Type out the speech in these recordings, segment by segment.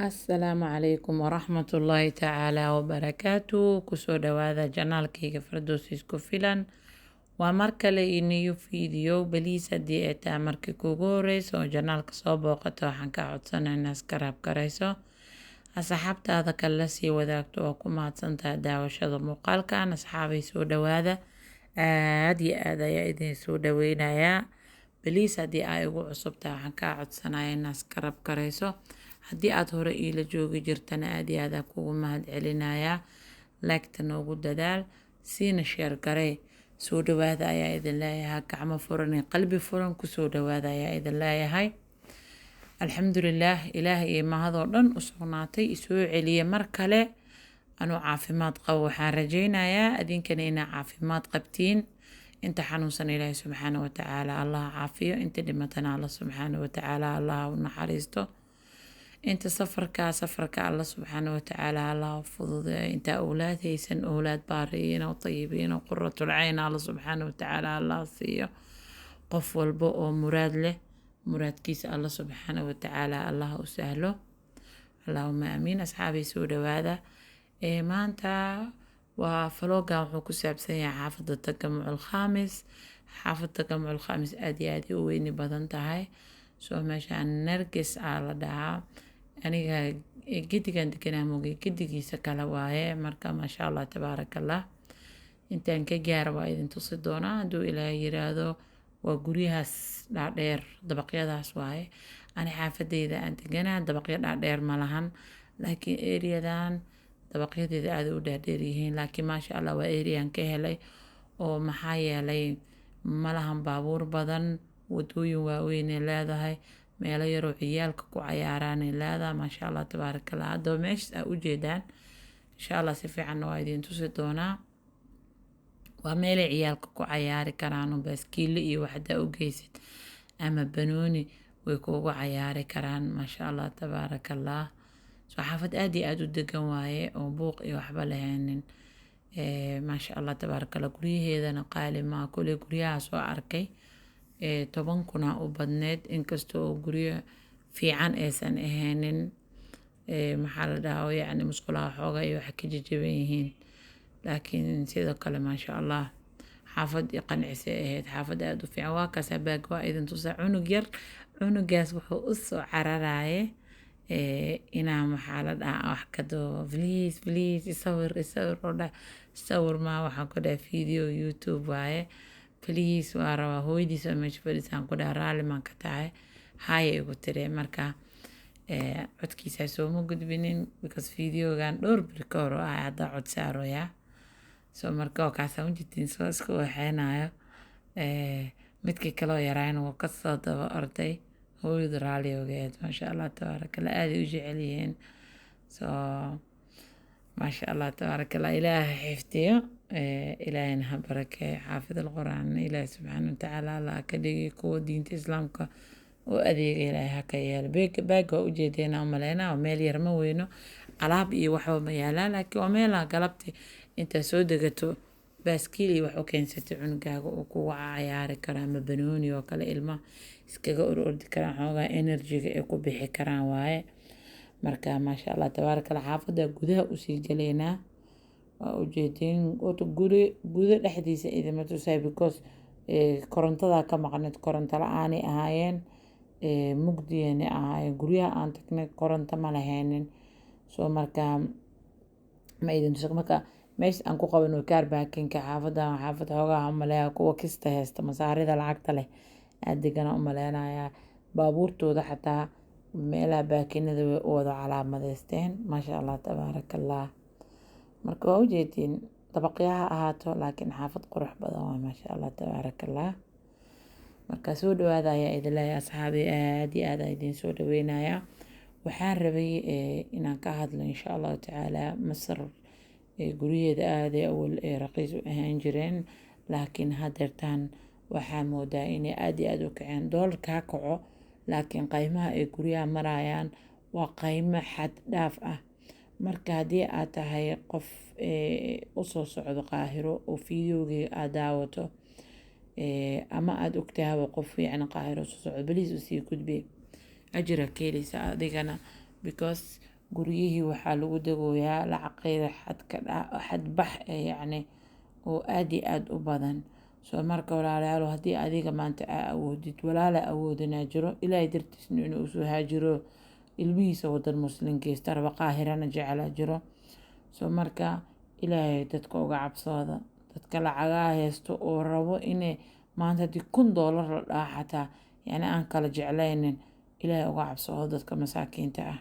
Asalaamu calaykum waraxmatullaahi tacaala wabarakaatu. Kusoo dhawaada janaalkayga Firdowsi isku filan. Waa mar kale iniyo fiidiyo baliis haddii ay tahay markii kugu horeyso oo janaalka soo booqato waxaan ka codsanaa inaad iskaraab garayso asxaabtaada kale la sii wadaagto oo ku mahadsantahay daawashada muuqaalkan. Asxaabay soo dhawaada, aad iyo aad ayaa idin soo dhaweynayaa. baliis haddii ay ugu cusubtahay waxaan ka codsanaya inaad iskaraab garayso. haddii aad hore iila joogi jirtana aad iyo aad aan kugu mahad celinayaa. laagta noogu dadaal, siina sheer garee. soo dhawaada ayaa idin leeyahay, gacmo furan iyo qalbi furan kusoo dhawaada ayaa idin leeyahay. alxamdulilaah, ilaahay iyo mahadoo dhan u sugnaatay isoo celiye mar kale anuu caafimaad qabo. waxaan rajaynayaa idinkana inaa caafimaad qabtiin. inta xanuunsan ilaahay subxaana watacaala allah caafiyo, inta dhimatana allah subxaana watacaala allah u naxariisto. inta safarka allah subxaana watacaala allah fududeeyo. inta awlaad haysan awlaad baariyiin oo tayibiin oo quratul cayn allah subxaana watacaala allah siiyo. qof walba oo muraad leh muraadkiisa allah subxaana watacaala allah u sahlo. allahuma aamiin. asxaabay soo dhawaada. maanta waa faloogan wuxuu ku saabsan yahay xaafada tagamucul khaamis. xaafada tagamucul khaamis aad iyo aad u weyni badan tahay. soo meeshaan nargis aa la dhahaa. aniga gedigan deganaa moogay gedigiisa kale waaye. marka maasha allah tabaarakallah. intaan ka gaara waa idin tusi doonaa hadduu ilaahay yiraahdo. waa guryahaas dhaadheer dabaqyadaas waaye. ani xaafadeyda aan deganaa dabaqyo dhaadheer ma lahan, laakiin eriyadan dabaqyadeeda aad u dhaadheer yihiin. laakiin maasha allah waa eriyaan ka helay oo maxaa yeelay malahan baabuur badan, wadooyin waaweynay leedahay, meelo yaroo ciyaalka ku cayaaraanay leedahay. maasha allah tabaarakallah. haddaba meeshas aa ujeedaan insha allah si fiicanna waa idin tusi doonaa. waa meelay ciyaalka ku cayaari karaan oo baaskiile iyo waxdaa u geysid ama banooni way kuugu cayaari karaan. maasha allah tabaarakallah. soo xaafad aad iyo aad u degan waaye oo buuq iyo waxba lahaynin. maasha allah tabaarakallah. guryaheedana qaali maa, kuley guryaha soo arkay 10 kuna u badneed, inkastoo guryo fiican aysan ahaynin. maxaa la dhahaa yacni musqulaha xooga iyo waxa ka jajaban yihiin, laakiin sidoo kale maasha allah xaafad qancisay ahayd. xaafad aad u fiican. waa kaas baag waa idin tusaa cunug yar. cunugaas wuxuu u soo cararaye inaa maxaa la dhahaa wax ka doo please isawir oo dha sawir maa waxaan ku dhaha video youtube waaye. please waa rabaa hooyadiis oo meesha fadhiisaan ku dhaha raalli maan ka tahay haya igu tiri. marka codkiisaa sooma gudbinin because videogan dhowr bir ka hor ah haddaa cod saaroyaa. soo marka oo kaasaan ujeedin soo iska waxeynayo. midkii kaloo yaraayna waa kasoo daba orday. hooyadu raalli ogeed. maasha allah tabaarakallah. aaday u jecel yihiin. soo maasha allah tabaarakallah. ilaahay xifdiyo. ilaahayna ha barakeeyo. xaafid alquraan ilaahay subxaana watacaala allah ka dhigay kuwa diinta islaamka u adeega. ilaahay ha ka yeelo. baag waa ujeedeena umaleynaa. waa meel yar ma weyno, alaab iyo waxba ma yaalaa, laakiin waa meelaha galabti intaa soo degato baaskiil iyo wax u keensatay cunugaaga uu kugu cayaari karo ama banooni oo kale ilmaha iskaga ordi karaan, xoogaa enerjiga ay ku bixi karaan waaye. marka maasha allah tabaarakallah. xaafada gudaha usii galeynaa. waa ujeedin gudo dhexdiisa idima tusay because korontada ka maqneed, koronto la-aanay ahaayeen, mugdiyana ahaayeen. guryaha aan tagnay koronto ma lahaynin. soo marka ma idin tusa. marka meesha aan ku qabano kaar baakinka xaafadan waa xaafad xoogaha umaleeya kuwa kista haysta masaarida lacagta leh aad degana umaleynayaa. baabuurtooda xataa meelaha baakinada way u wada calaamadeysteen. maasha allah tabaarakallah. marka waa ujeedin dabaqyaha ahaato laakiin xaafad qurux badan waa maasha allah tabaarakallah. marka soo dhawaada ayaa idin leeyahay asxaabi. aad iyo aad idin soo dhaweynayaa. waxaan rabay inaan ka hadlo insha allahu tacaala Masar. guryaheeda aaday awal raqiis u ahaan jireen, laakiin hadeertaan waxaa moodaa inay aad iyo aad u kaceen. doolarka ha kaco laakiin qiimaha ay guryaha marayaan waa qiimo xad dhaaf ah. marka haddii aad tahay qof usoo socdo qaahiro oo videogii aad daawato ama aad ogtahaba qof yacni qaahiro usoo socdo baliis usii gudbi ajira ka heleysa. adigana because guryihii waxaa lagu dagooyaa lacaqeeda xad bax yacni oo aad iyo aad u badan. soo marka walaalayaal haddii adiga maanta aa awoodid walaala awoodinaa jiro ilaahay dartiisna inuu soo haajiro ilmihiisa wadan muslim geysta raba qaahirana jecelaa jiro. soo marka ilaahay dadka uga cabsooda dadka lacagaa haysto oo rabo inay maanta haddii $1 la dhaha xataa yani aan kala jeclaynin ilaahay uga cabsooda dadka masaakiinta ah.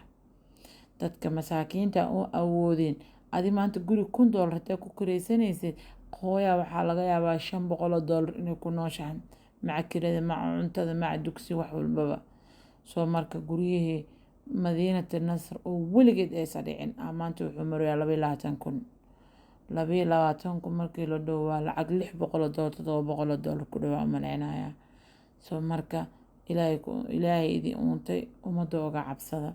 dadka masaakiinta oo awoodin adi maanta guri $1 hadaa ku kiraysanaysid hooyaa waxaa laga yaabaa $500 inay ku nooshahay maca kirada maca cuntada maca dugsi wax walbaba. soo marka guryihii madiinata nasr oo weligeed aysan dhicin maanta wuxuu marayaa 22,000 22,000 markii la dhaho waa lacag $600 $700 ku dhawaa umaleynaya. soo marka ilaahay idin uuntay ummadda uga cabsada.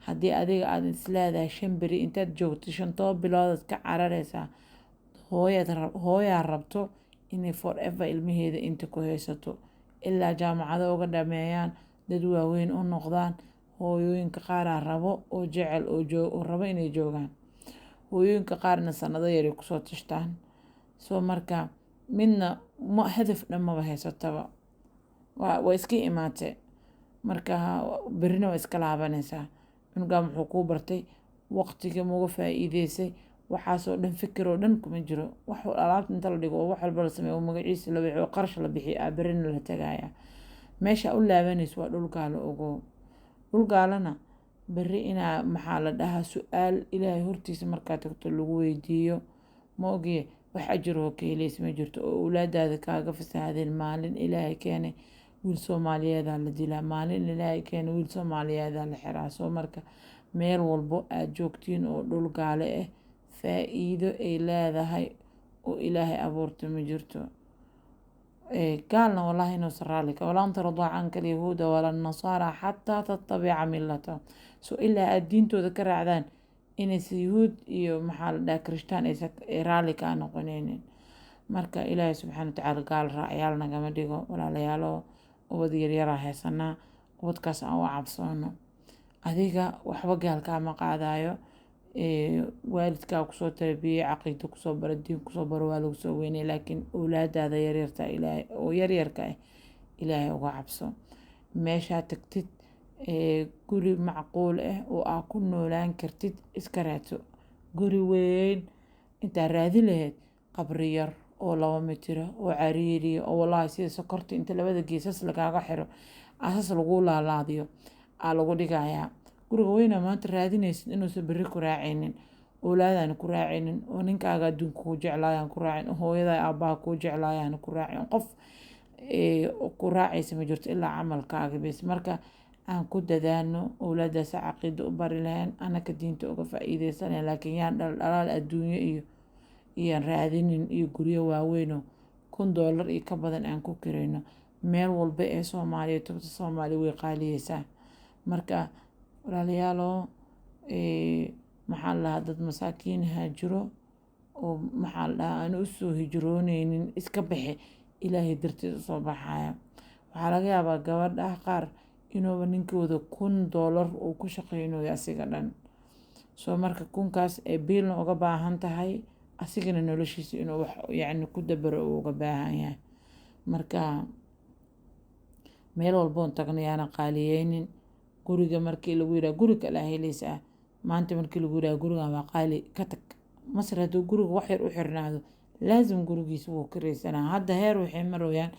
haddii adiga aad isleedahay 5 beri intaad joogto 5 bilood ka cararaysaa hooyaa rabto inay forever ilmaheeda inta ku haysato ilaa jaamacado uga dhameeyaan dad waaweyn u noqdaan. hooyooyinka qaaraa rabo oo jecel oo rabo inay joogaan, hooyooyinka qaarna sanado yaray kusoo tashtaan. soo marka midna hadaf dhan maba haysataba waa iska imaatay marka berina waa iska laabanaysaa. cunugaa muxuu kuu bartay waqtiga muga faa'iideysay waxaasoo dhan fikir oo dhan kuma jiro. wax alaabta inta la dhigo oo wax walba la sameeyo magaciisa la bixiyo qarash la bixiyo berina la tagaya meesha u laabanayso waa dhulkaala ogo. dhulkaalana beri inaa maxaa la dhahaa su-aal ilaahay hortiisa markaa tagto lagu weydiiyo ma ogiye wax ajiroo ka helaysa ma jirto oo awlaadaada kaaga fasaadeen. maalin ilaahay keenay wiil Soomaaliyeedaa la dilaa, maalin ilaahay keenay wiil Soomaaliyeedaa la xiraa. soo marka meel walbo aad joogtiin oo dhul gaale ah faa'iido ay leedahay oo ilaahay abuurta ma jirto. قالنا والله إنه سرالك ولن ترضى عنك اليهود ولا النصارى حتى تتبع ملتهم. سو إلا الدين تذكر عذان إن اليهود محل دا كريستان إيرالي كانوا قنينين marka ilaahay subxaana watacaala gaal raacyaal nagama dhigo walaalayaalo ubad yaryara haysana ubadkaas aan u cabsoono. adiga waxba gaalkaama qaadayo waalidkaa kusoo tarbiyey caqiida kusoo bara diin kusoo baro waa lagu soo weynay laakiin awlaadaada yaryarta ilaahay oo yaryarka ah ilaahay uga cabso. meeshaa tagtid guri macquul ah oo aa ku noolaan kartid iska raadso. guri weyn intaa raadi lahayd qabri yar oo 2 mitir oo cariiri oo wallahi sida sokorta inta labada geesas lagaaga xiro asas lagu laalaadiyo lagu dhigayaa. guriga weyna maanta raadinaysid inuusan beri ku raacaynin awlaadana ku raacaynin oo ninkaaga adduunka ku jeclaayaan ku raacin hooyada aabbaha ku jeclaayaan ku raacin qof ku raacaysa ma jirto ilaa camalkaaga bes. marka aan ku dadaano awlaadaas caqiida u bari lahayn anaka diinta uga faa'iideysanay laakiin yaan dhalaal adduunyo iyo raadinin iyo guryo waaweyn oo $1 iyo ka badan aan ku kirayno meel walba ee Soomaaliya tubta Soomaali way qaaliyeysaa. marka walaalayaalo maxaa la dad masaakiin haajiro oo maxaa la aan u soo hijroonaynin iska bixi ilaahay dartiisa soo baxaya. waxaa laga yaabaa gabadha qaar inuu ninkooda $1,000 uu ku shaqeynayo asiga dhan. soo marka kunkaas ee biilna uga baahan tahay asigana noloshiisa inuu wax yacni ku dabaro uga baahan yahay. marka meel walbo tagnayaana qaaliyeynin. guriga markii lagu yiraahdo guriga la helaysaa maanta markii lagu yiraahdo guriga waa qaali ka tag masar hadduu guriga wax yar u xirnaado laazim gurigiisa wuu kiraysanaa. hadda heer waxay marayaan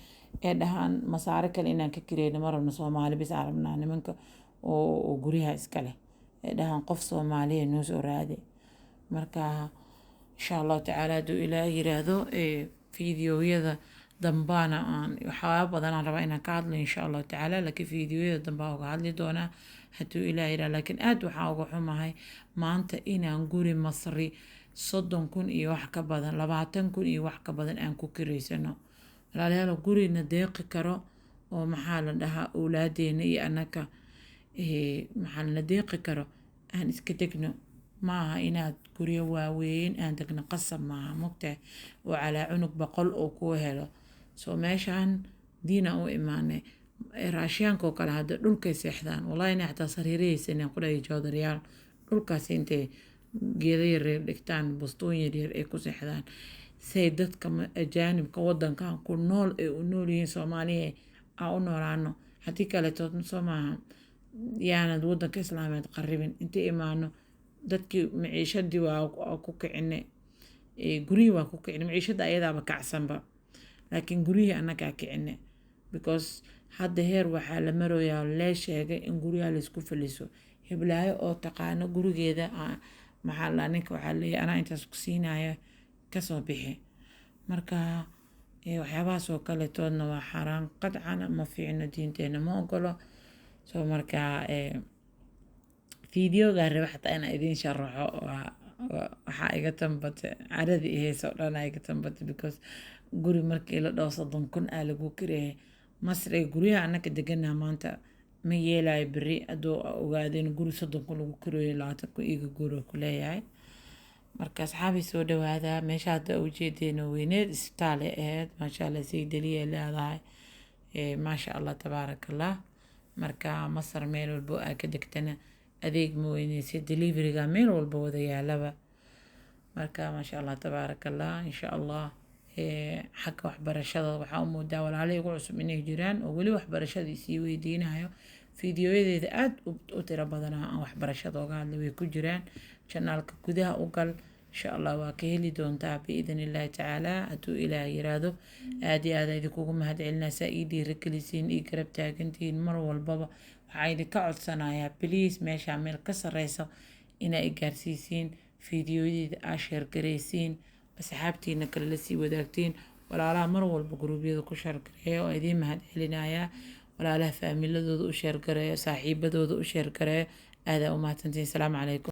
ee dhahaan masaare kale inaan ka kirayno ma rabno Soomaali bis arabnaa nimanka oo guryaha iska leh ee dhahaan qof Soomaaliya noo soo raadi. marka insha Allah tacaala hadduu ilaahay yiraahdo fiidiyowyada dambana aan waxyaabo badan aan rabaa inaan ka hadlo insha Allah tacaala laakiin fiidiyoyada dambaa uga hadli doonaa hadduu ilaahay yiraahdo. laakiin aad waxaan uga xumahay maanta inaan guri Masri 30,000 iyo wax ka badan 20,000 iyo wax ka badan aan ku kiraysano. walaalayaal gurina deeqi karo oo maxaa la dhahaa awlaadeena iyo anaka maxaa la deeqi karo aan iska degno. maaha inaad guryo waaweyn aan degno qasab maaha mugtahay oo calaa cunug 100 oo ku helo. soo meeshaan diina u imaanay raashiyaanka oo kale hadda dhulkay seexdaan wallahi inay xataa sariirahaysaneen qudhay joodariyaal dhulkaas intay geeda yaryar dhigtaan bustooyin yaryar ay ku seexdaan say dadka ajaanibka wadankan ku nool ay u nool yihiin soomaaliya aan u noolaano haddii kaletood soo maaha yaanad wadanka islaameed qarribin inta imaano dadkii maciishadii waa ku kicine gurihii waa ku kicine maciishada ayadaaba kacsanba laakiin gurihii annagaa kicine because hadda heer waxaa la maroyaa lee sheegay in guryaha laysku faliso heblaayo oo taqaano gurigeeda maxaa la ninka waxaa leeyahay anaa intaas ku siinaya kasoo bixi marka waxyaabahaas oo kaletoodna waa xaaraan qadcana ma fiicno diinteena ma ogolo soo markaa fiidiyogaa raba xataa inaa idiin sharaxo waxaa iga tambata caradii ihayso dhan iga tambata because guri markii la dhaho 30 kun lagu kireeyay masriga guryaha annaka deganaha maanta ma yeelayo beri hadduu ogaadeen guri 30 kun lagu kireeyo 20 kun iga guro ku leeyahay marka asxaabi soo dhawaada meesha hadda ujeedeena weyneed isbitaale ahayd maasha allah say daliya leedahay maasha allah tabaarakallah marka masar meel walbo aa ka degtana adeeg ma weyneysa deliveryga meel walba wada yaalaba marka maasha allah tabaarakallah insha allah xagga waxbarashada waxaa u moodaa walaalay ugu cusub inay jiraan oo weli waxbarashadii sii weydiinayo fiidiyoyadeeda aad u tiro badanaa aan waxbarashada oga hadlay way ku jiraan janaalka gudaha u gal insha allah waa ka heli doontaa biidn illaahi tacaala hadduu ilaah yiraahdo aad iyo aad idinkugu mahad celinaysaa ii dhiirigelisiin ii garab taagantihiin mar walbaba waxaa idinka codsanayaa biliis meeshaa meel ka sarreysa inaa i gaarsiisiin fiidiyoyadeeda aa sheergaraysiin asxaabtiina kale la sii wadaagtiin walaalaha mar walba guruubyada ku sheergareeya oo idiin mahad celinayaa walaalaha faamiladooda u sheergareeyo saaxiibadooda u sheergareeyo aadaa u mahadsantiin salaamu calaykum